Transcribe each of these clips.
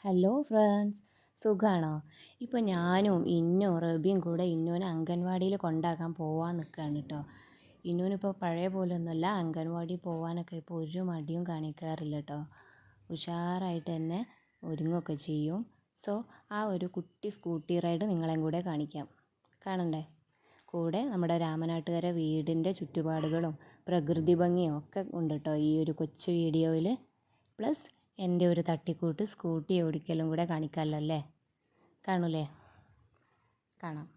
Hello friends, സുഖമാണോ? ഇപ്പോൾ ഞാനും ഇന്നും റബിയും കൂടെ ഇന്നുവിനെ അംഗൻവാടിയിൽ കൊണ്ടാക്കാൻ പോകാൻ നിൽക്കുകയാണ് കേട്ടോ. ഇന്നുവിനിപ്പോൾ പഴയ പോലൊന്നുമല്ല, അംഗൻവാടി പോകാനൊക്കെ ഇപ്പോൾ ഒരു മടിയും കാണിക്കാറില്ല കേട്ടോ. ഉഷാറായിട്ട് തന്നെ ഒരുങ്ങുകയൊക്കെ ചെയ്യും. സോ ആ ഒരു കുട്ടി സ്കൂട്ടി റൈഡ് നിങ്ങളെയും കൂടെ കാണിക്കാം. കാണണ്ടേ? കൂടെ നമ്മുടെ രാമനാട്ടുകര വീടിൻ്റെ ചുറ്റുപാടുകളും പ്രകൃതി ഭംഗിയും ഒക്കെ ഉണ്ട് കേട്ടോ ഈ ഒരു കൊച്ചു വീഡിയോയിൽ. പ്ലസ് എൻ്റെ ഒരു തട്ടിക്കൂട്ട് സ്കൂട്ടി ഓടിക്കലും കൂടെ കാണിക്കാമല്ലോ അല്ലേ? കാണൂലേ? കാണാം.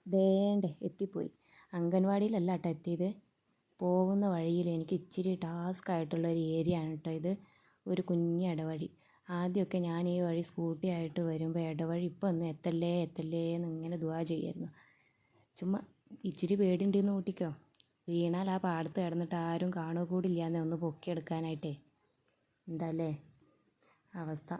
ദേണ്ടേ എത്തിപ്പോയി. അംഗൻവാടിയിലല്ല കേട്ടോ എത്തിയത്, പോകുന്ന വഴിയിൽ എനിക്ക് ഇച്ചിരി ടാസ്ക് ആയിട്ടുള്ളൊരു ഏരിയ ആണ് കേട്ടോ ഇത്. ഒരു കുഞ്ഞ് ഇടവഴി. ആദ്യമൊക്കെ ഞാൻ ഈ വഴി സ്കൂട്ടി ആയിട്ട് വരുമ്പോൾ ഇടവഴി ഇപ്പോൾ ഒന്ന് എത്തല്ലേ എത്തല്ലേ എന്ന് ഇങ്ങനെ ദുആ ചെയ്യായിരുന്നു. ചുമ്മാ ഇച്ചിരി പേടിയുണ്ടെന്ന് കൂട്ടിക്കോ. വീണാൽ ആ പാടത്ത് കിടന്നിട്ട് ആരും കാണുക കൂടില്ലാന്ന് ഒന്ന് പൊക്കിയെടുക്കാനായിട്ടേ. എന്താല്ലേ അവസ്ഥ?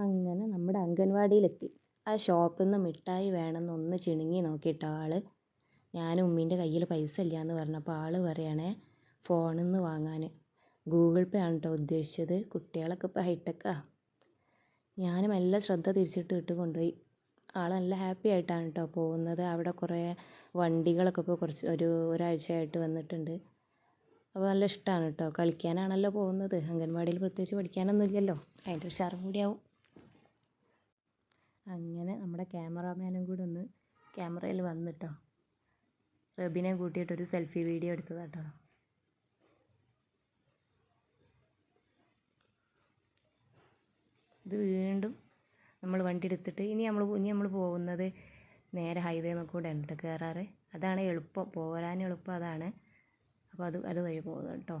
അങ്ങനെ നമ്മുടെ അംഗൻവാടിയിലെത്തി. ആ ഷോപ്പിൽ നിന്ന് മിഠായി വേണമെന്ന് ഒന്ന് ചിണുങ്ങി നോക്കിയിട്ടോ ആൾ. ഞാൻ ഉമ്മീൻ്റെ കയ്യിൽ പൈസ ഇല്ല എന്ന് പറഞ്ഞപ്പോൾ ആൾ പറയണേ ഫോണിൽ നിന്ന് വാങ്ങാൻ. ഗൂഗിൾ പേ ആണ് കേട്ടോ ഉദ്ദേശിച്ചത്. കുട്ടികളൊക്കെ ഇപ്പോൾ ഹൈടെക്കാ. ഞാനും എല്ലാം ശ്രദ്ധ തിരിച്ചിട്ട് ഇട്ട് കൊണ്ടുപോയി. ആൾ നല്ല ഹാപ്പി ആയിട്ടാണ് കേട്ടോ പോകുന്നത്. അവിടെ കുറേ വണ്ടികളൊക്കെ ഇപ്പോൾ ഒരാഴ്ചയായിട്ട് വന്നിട്ടുണ്ട്. അപ്പോൾ നല്ല ഇഷ്ടമാണ് കേട്ടോ. കളിക്കാനാണല്ലോ പോകുന്നത്. അംഗൻവാടിയിൽ പ്രത്യേകിച്ച് പഠിക്കാനൊന്നും ഇല്ലല്ലോ, അതിൻ്റെ ഉഷാറും കൂടിയാവും. അങ്ങനെ നമ്മുടെ ക്യാമറാമാനും കൂടെ ഒന്ന് ക്യാമറയിൽ വന്നിട്ടോ റബിനെ കൂട്ടിയിട്ടൊരു സെൽഫി വീഡിയോ എടുത്തതാട്ടോ. ഇത് വീണ്ടും നമ്മൾ വണ്ടി എടുത്തിട്ട് ഇനി നമ്മൾ പോകുന്നത് നേരെ ഹൈവേ കൂടെ ഉണ്ട് കയറാറ്. അതാണ് എളുപ്പം, പോരാൻ എളുപ്പം അതാണ്. അപ്പോൾ അത് വഴി പോകുന്നത് കേട്ടോ.